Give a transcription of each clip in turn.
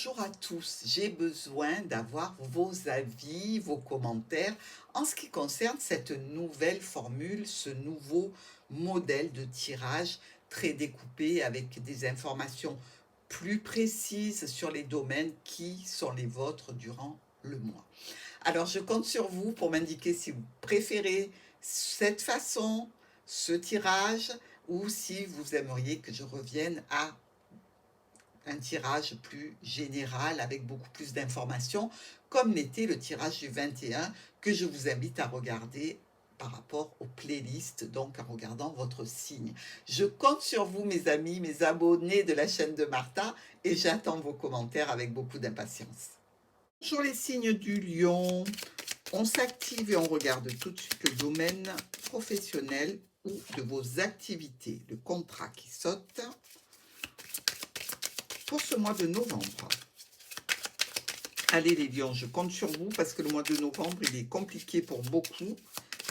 Bonjour à tous, j'ai besoin d'avoir vos avis, vos commentaires en ce qui concerne cette nouvelle formule, ce nouveau modèle de tirage très découpé avec des informations plus précises sur les domaines qui sont les vôtres durant le mois. Alors je compte sur vous pour m'indiquer si vous préférez cette façon, ce tirage, ou si vous aimeriez que je revienne à un tirage plus général avec beaucoup plus d'informations, comme l'était le tirage du 21 que je vous invite à regarder par rapport aux playlists, donc en regardant votre signe. Je compte sur vous, mes amis, mes abonnés de la chaîne de Martha, et j'attends vos commentaires avec beaucoup d'impatience. Bonjour les signes du lion, on s'active et on regarde tout de suite le domaine professionnel ou de vos activités, le contrat qui saute pour ce mois de novembre. Allez les lions, je compte sur vous parce que le mois de novembre, il est compliqué pour beaucoup.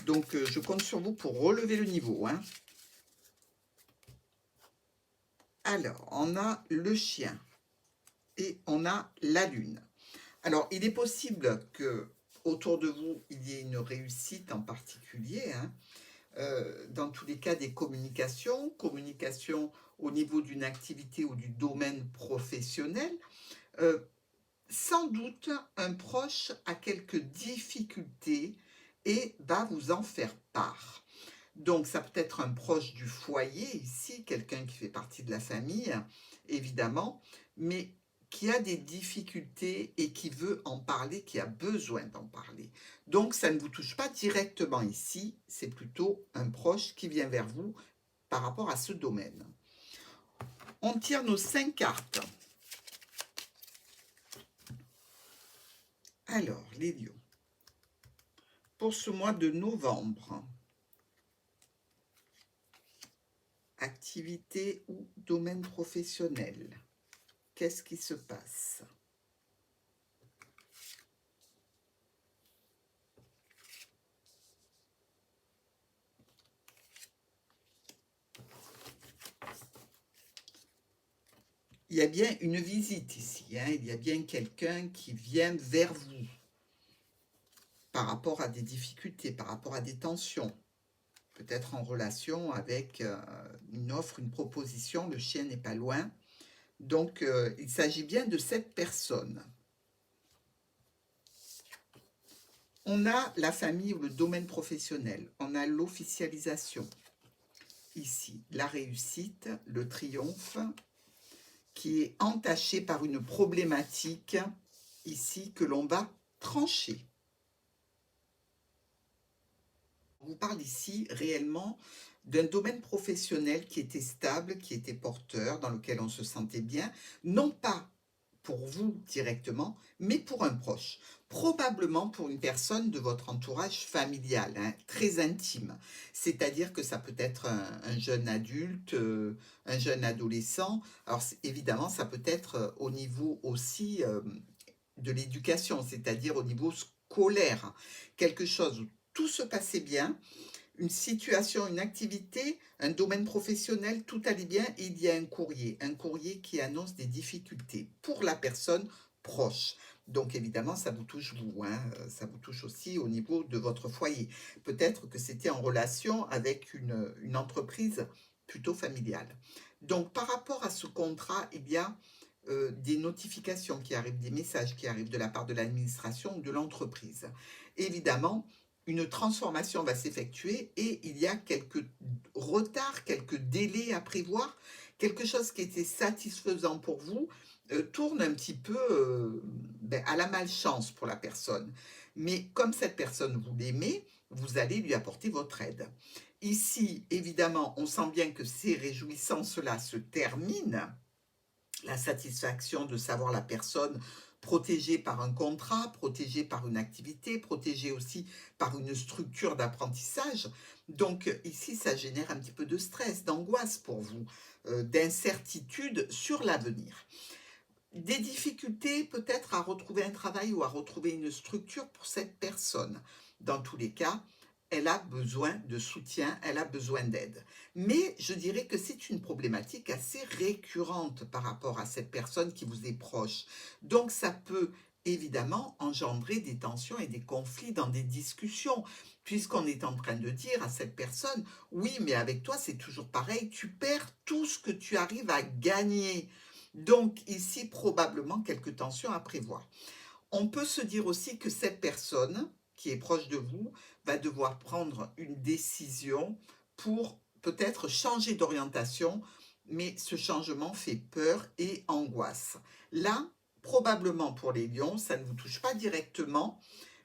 Donc, je compte sur vous pour relever le niveau. Alors, on a le chien et on a la lune. Alors, il est possible que autour de vous, il y ait une réussite en particulier. Dans tous les cas, des communications au niveau d'une activité ou du domaine professionnel. Sans doute, un proche a quelques difficultés et va vous en faire part. Donc, ça peut être un proche du foyer ici, quelqu'un qui fait partie de la famille, évidemment, mais qui a des difficultés et qui veut en parler, qui a besoin d'en parler. Donc, ça ne vous touche pas directement ici, c'est plutôt un proche qui vient vers vous par rapport à ce domaine. On tire nos 5 cartes. Alors, les lions. Pour ce mois de novembre, activité ou domaine professionnel, qu'est-ce qui se passe? Il y a bien une visite ici, il y a bien quelqu'un qui vient vers vous par rapport à des difficultés, par rapport à des tensions, peut-être en relation avec une offre, une proposition, le chien n'est pas loin. Donc, il s'agit bien de cette personne. On a la famille ou le domaine professionnel, on a l'officialisation. Ici, la réussite, le triomphe, qui est entaché par une problématique, ici, que l'on va trancher. On vous parle ici réellement d'un domaine professionnel qui était stable, qui était porteur, dans lequel on se sentait bien, non pas pour vous directement, mais pour un proche, probablement pour une personne de votre entourage familial, très intime. C'est-à-dire que ça peut être un jeune adulte, un jeune adolescent. Alors évidemment, ça peut être au niveau aussi de l'éducation, c'est-à-dire au niveau scolaire. Quelque chose où tout se passait bien, une situation, une activité, un domaine professionnel, tout allait bien et il y a un courrier qui annonce des difficultés pour la personne proche. Donc évidemment, ça vous touche vous, ça vous touche aussi au niveau de votre foyer. Peut-être que c'était en relation avec une entreprise plutôt familiale. Donc par rapport à ce contrat, il y a des notifications qui arrivent, des messages qui arrivent de la part de l'administration ou de l'entreprise. Évidemment, une transformation va s'effectuer et il y a quelques retards, quelques délais à prévoir. Quelque chose qui était satisfaisant pour vous tourne un petit peu à la malchance pour la personne. Mais comme cette personne, vous l'aimez, vous allez lui apporter votre aide. Ici, évidemment, on sent bien que ces réjouissances-là se terminent. La satisfaction de savoir la personne protégée par un contrat, protégée par une activité, protégée aussi par une structure d'apprentissage. Donc ici, ça génère un petit peu de stress, d'angoisse pour vous, d'incertitude sur l'avenir. Des difficultés peut-être à retrouver un travail ou à retrouver une structure pour cette personne. Dans tous les cas, elle a besoin de soutien, elle a besoin d'aide. Mais je dirais que c'est une problématique assez récurrente par rapport à cette personne qui vous est proche. Donc ça peut évidemment engendrer des tensions et des conflits dans des discussions, puisqu'on est en train de dire à cette personne, oui, mais avec toi c'est toujours pareil, tu perds tout ce que tu arrives à gagner. Donc ici, probablement quelques tensions à prévoir. On peut se dire aussi que cette personne qui est proche de vous va devoir prendre une décision pour peut-être changer d'orientation, mais ce changement fait peur et angoisse. Là, probablement pour les lions, ça ne vous touche pas directement,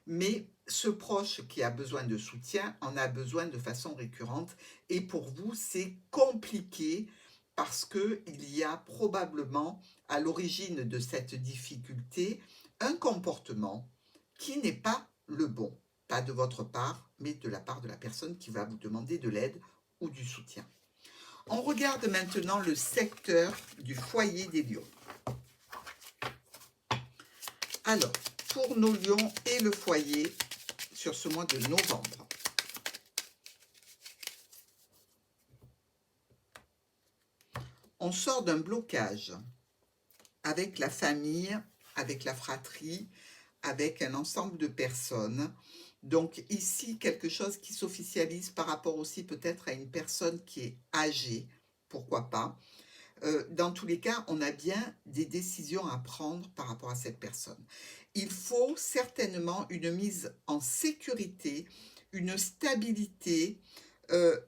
mais ce proche qui a besoin de soutien en a besoin de façon récurrente et pour vous, c'est compliqué parce qu'il y a probablement à l'origine de cette difficulté un comportement qui n'est pas le bon, pas de votre part, mais de la part de la personne qui va vous demander de l'aide ou du soutien. On regarde maintenant le secteur du foyer des lions. Alors, pour nos lions et le foyer sur ce mois de novembre. On sort d'un blocage avec la famille, avec la fratrie, avec un ensemble de personnes. Donc ici, quelque chose qui s'officialise par rapport aussi peut-être à une personne qui est âgée, pourquoi pas. Dans tous les cas, on a bien des décisions à prendre par rapport à cette personne. Il faut certainement une mise en sécurité, une stabilité,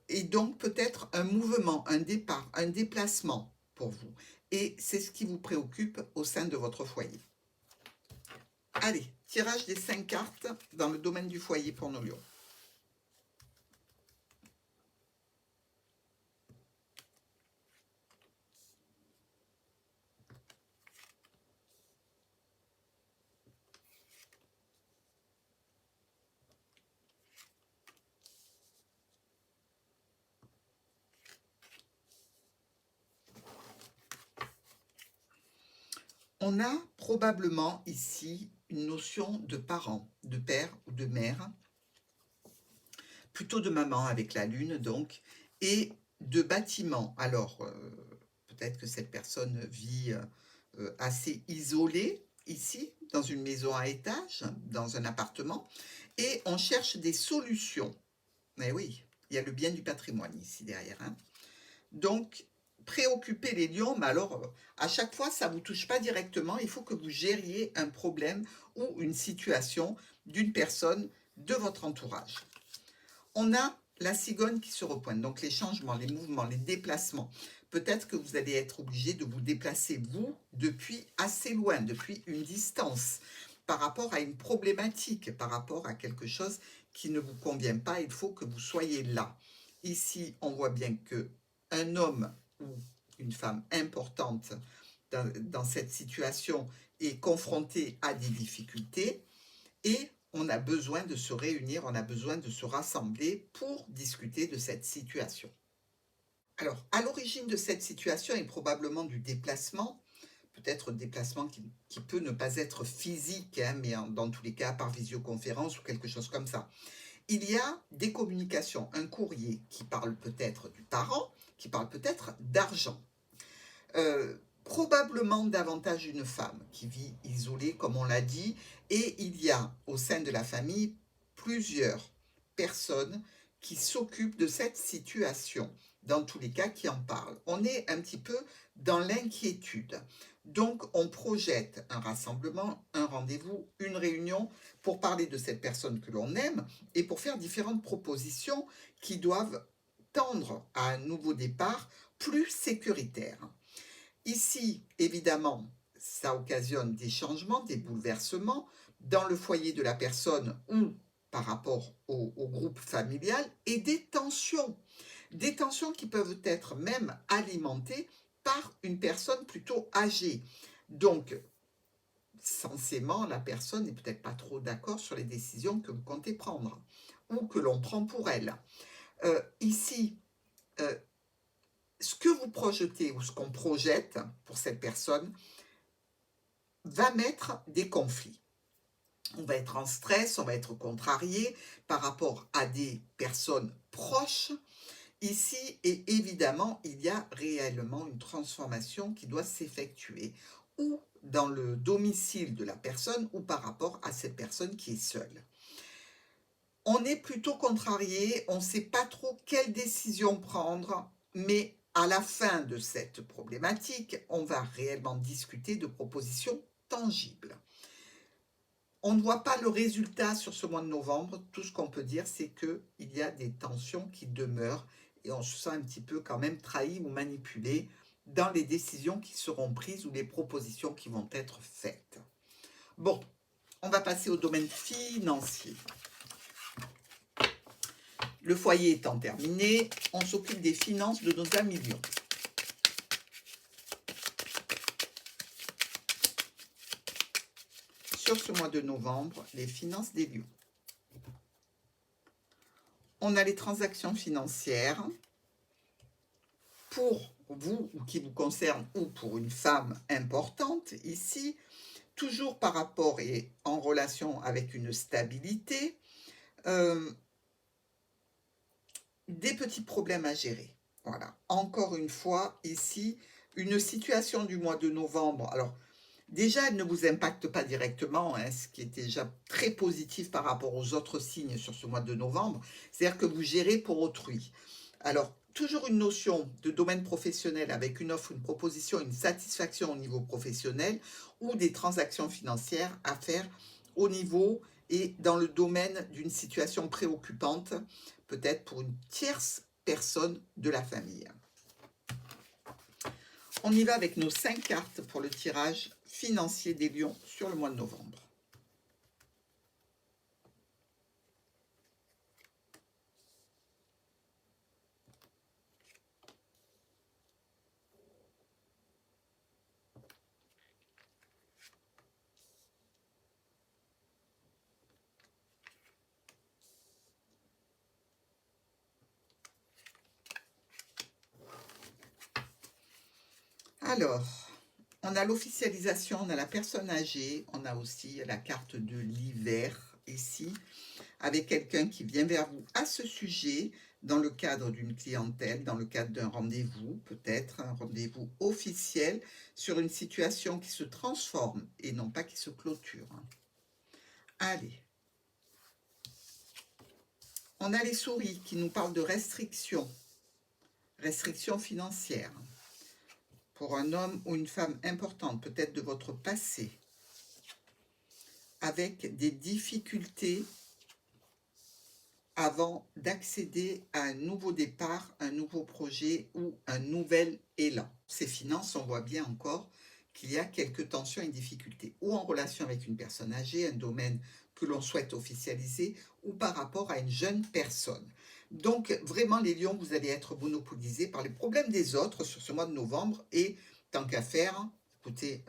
et donc peut-être un mouvement, un départ, un déplacement pour vous. Et c'est ce qui vous préoccupe au sein de votre foyer. Allez, tirage des 5 cartes dans le domaine du foyer pour nos lions. On a probablement ici une notion de parent, de père ou de mère, plutôt de maman avec la lune donc, et de bâtiment. Alors, peut-être que cette personne vit assez isolée ici, dans une maison à étage, dans un appartement, et on cherche des solutions. Mais oui, il y a le bien du patrimoine ici derrière, hein. Donc, préoccuper les lions, mais alors, à chaque fois, ça ne vous touche pas directement. Il faut que vous gériez un problème ou une situation d'une personne de votre entourage. On a la cigogne qui se repointe, donc les changements, les mouvements, les déplacements. Peut-être que vous allez être obligé de vous déplacer, vous, depuis assez loin, depuis une distance, par rapport à une problématique, par rapport à quelque chose qui ne vous convient pas. Il faut que vous soyez là. Ici, on voit bien que un homme ou une femme importante dans cette situation est confronté à des difficultés et on a besoin de se réunir, on a besoin de se rassembler pour discuter de cette situation. Alors, à l'origine de cette situation est probablement du déplacement, peut-être un déplacement qui peut ne pas être physique, hein, mais dans tous les cas par visioconférence ou quelque chose comme ça. Il y a des communications, un courrier qui parle peut-être du parent, qui parle peut-être d'argent. Probablement davantage une femme qui vit isolée, comme on l'a dit, et il y a au sein de la famille plusieurs personnes qui s'occupent de cette situation, dans tous les cas qui en parlent. On est un petit peu dans l'inquiétude. Donc on projette un rassemblement, un rendez-vous, une réunion pour parler de cette personne que l'on aime et pour faire différentes propositions qui doivent tendre à un nouveau départ plus sécuritaire. Ici, évidemment, ça occasionne des changements, des bouleversements dans le foyer de la personne ou par rapport au groupe familial et des tensions qui peuvent être même alimentées par une personne plutôt âgée. Donc, censément, la personne n'est peut-être pas trop d'accord sur les décisions que vous comptez prendre ou que l'on prend pour elle. Ici, ce que vous projetez ou ce qu'on projette pour cette personne va mettre des conflits. On va être en stress, on va être contrarié par rapport à des personnes proches ici, et évidemment, il y a réellement une transformation qui doit s'effectuer, ou dans le domicile de la personne, ou par rapport à cette personne qui est seule. On est plutôt contrarié, on ne sait pas trop quelle décision prendre, mais à la fin de cette problématique, on va réellement discuter de propositions tangibles. On ne voit pas le résultat sur ce mois de novembre. Tout ce qu'on peut dire, c'est qu'il y a des tensions qui demeurent et on se sent un petit peu quand même trahi ou manipulé dans les décisions qui seront prises ou les propositions qui vont être faites. Bon, on va passer au domaine financier. Le foyer étant terminé, on s'occupe des finances de nos amis lions. Sur ce mois de novembre, les finances des lions. On a les transactions financières pour vous ou qui vous concerne ou pour une femme importante ici, toujours par rapport et en relation avec une stabilité, des petits problèmes à gérer. Voilà, encore une fois ici, une situation du mois de novembre. Alors déjà, elle ne vous impacte pas directement, hein, ce qui est déjà très positif par rapport aux autres signes sur ce mois de novembre, c'est-à-dire que vous gérez pour autrui. Alors, toujours une notion de domaine professionnel avec une offre, une proposition, une satisfaction au niveau professionnel ou des transactions financières à faire au niveau et dans le domaine d'une situation préoccupante, peut-être pour une tierce personne de la famille. On y va avec nos 5 cartes pour le tirage financier des lions sur le mois de novembre. Alors, on a l'officialisation, on a la personne âgée, on a aussi la carte de l'hiver ici, avec quelqu'un qui vient vers vous à ce sujet, dans le cadre d'une clientèle, dans le cadre d'un rendez-vous, peut-être un rendez-vous officiel, sur une situation qui se transforme et non pas qui se clôture. Allez. On a les souris qui nous parlent de restrictions financières pour un homme ou une femme importante, peut-être de votre passé, avec des difficultés avant d'accéder à un nouveau départ, un nouveau projet ou un nouvel élan. Ces finances, on voit bien encore qu'il y a quelques tensions et difficultés, ou en relation avec une personne âgée, un domaine que l'on souhaite officialiser, ou par rapport à une jeune personne. Donc vraiment les lions, vous allez être monopolisés par les problèmes des autres sur ce mois de novembre, et tant qu'à faire, écoutez,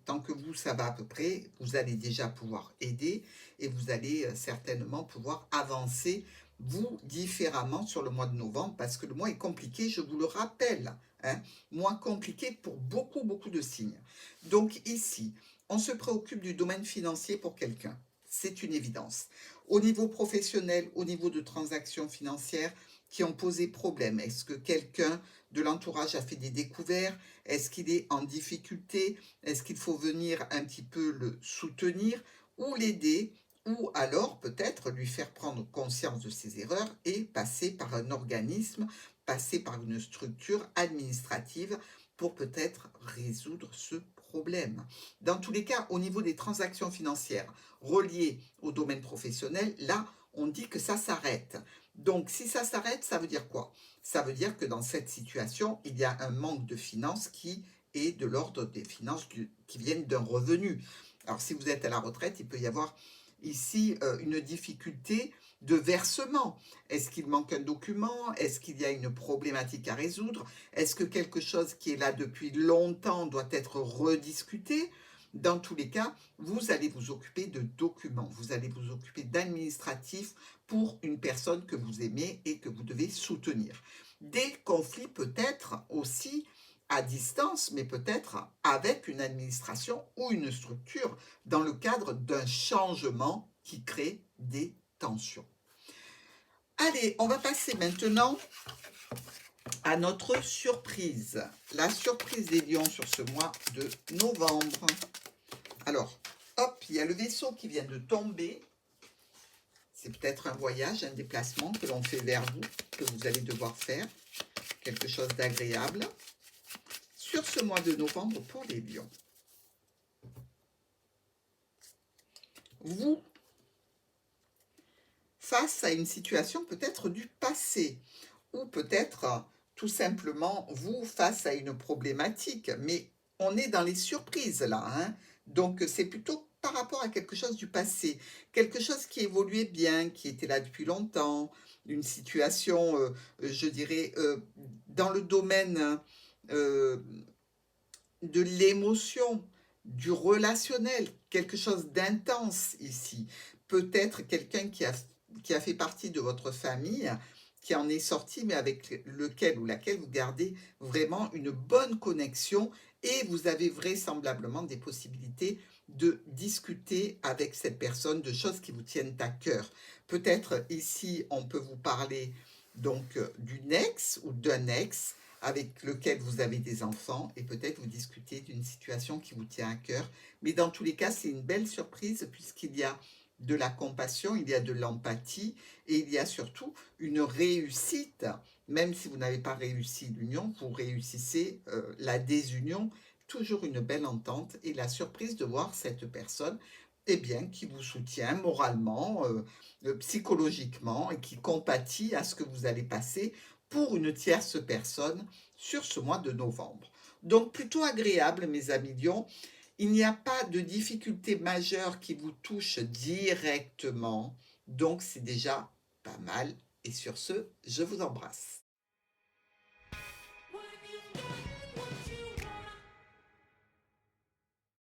tant que vous, ça va à peu près, vous allez déjà pouvoir aider et vous allez certainement pouvoir avancer, vous, différemment sur le mois de novembre, parce que le mois est compliqué, je vous le rappelle, hein, mois compliqué pour beaucoup de signes. Donc ici, on se préoccupe du domaine financier pour quelqu'un, c'est une évidence. Au niveau professionnel, au niveau de transactions financières qui ont posé problème, est-ce que quelqu'un de l'entourage a fait des découvertes? Est-ce qu'il est en difficulté? Est-ce qu'il faut venir un petit peu le soutenir ou l'aider, ou alors peut-être lui faire prendre conscience de ses erreurs et passer par un organisme, passer par une structure administrative pour peut-être résoudre ce problème. Dans tous les cas, au niveau des transactions financières reliées au domaine professionnel, là, on dit que ça s'arrête. Donc, si ça s'arrête, ça veut dire quoi? Ça veut dire que dans cette situation, il y a un manque de finances qui est de l'ordre des finances qui viennent d'un revenu. Alors, si vous êtes à la retraite, il peut y avoir ici une difficulté de versement. Est-ce qu'il manque un document? Est-ce qu'il y a une problématique à résoudre? Est-ce que quelque chose qui est là depuis longtemps doit être rediscuté? Dans tous les cas, vous allez vous occuper de documents, vous allez vous occuper d'administratifs pour une personne que vous aimez et que vous devez soutenir. Des conflits peut-être aussi à distance, mais peut-être avec une administration ou une structure dans le cadre d'un changement qui crée des tensions. Allez, on va passer maintenant à notre surprise. La surprise des lions sur ce mois de novembre. Alors, hop, il y a le vaisseau qui vient de tomber. C'est peut-être un voyage, un déplacement que l'on fait vers vous, que vous allez devoir faire. Quelque chose d'agréable. Sur ce mois de novembre pour les lions. Vous, face à une situation peut-être du passé, ou peut-être tout simplement vous face à une problématique, mais on est dans les surprises là, hein. Donc c'est plutôt par rapport à quelque chose du passé, quelque chose qui évoluait bien, qui était là depuis longtemps, une situation, je dirais, dans le domaine euh, de l'émotion, du relationnel, quelque chose d'intense ici. Peut-être quelqu'un qui a fait partie de votre famille, qui en est sorti, mais avec lequel ou laquelle vous gardez vraiment une bonne connexion et vous avez vraisemblablement des possibilités de discuter avec cette personne de choses qui vous tiennent à cœur. Peut-être ici, on peut vous parler donc d'une ex ou d'un ex avec lequel vous avez des enfants et peut-être vous discutez d'une situation qui vous tient à cœur. Mais dans tous les cas, c'est une belle surprise puisqu'il y a de la compassion, il y a de l'empathie et il y a surtout une réussite. Même si vous n'avez pas réussi l'union, vous réussissez la désunion, toujours une belle entente et la surprise de voir cette personne eh bien, qui vous soutient moralement, psychologiquement et qui compatit à ce que vous allez passer pour une tierce personne sur ce mois de novembre. Donc plutôt agréable, mes amis Lions. Il n'y a pas de difficulté majeure qui vous touche directement, donc c'est déjà pas mal. Et sur ce, je vous embrasse.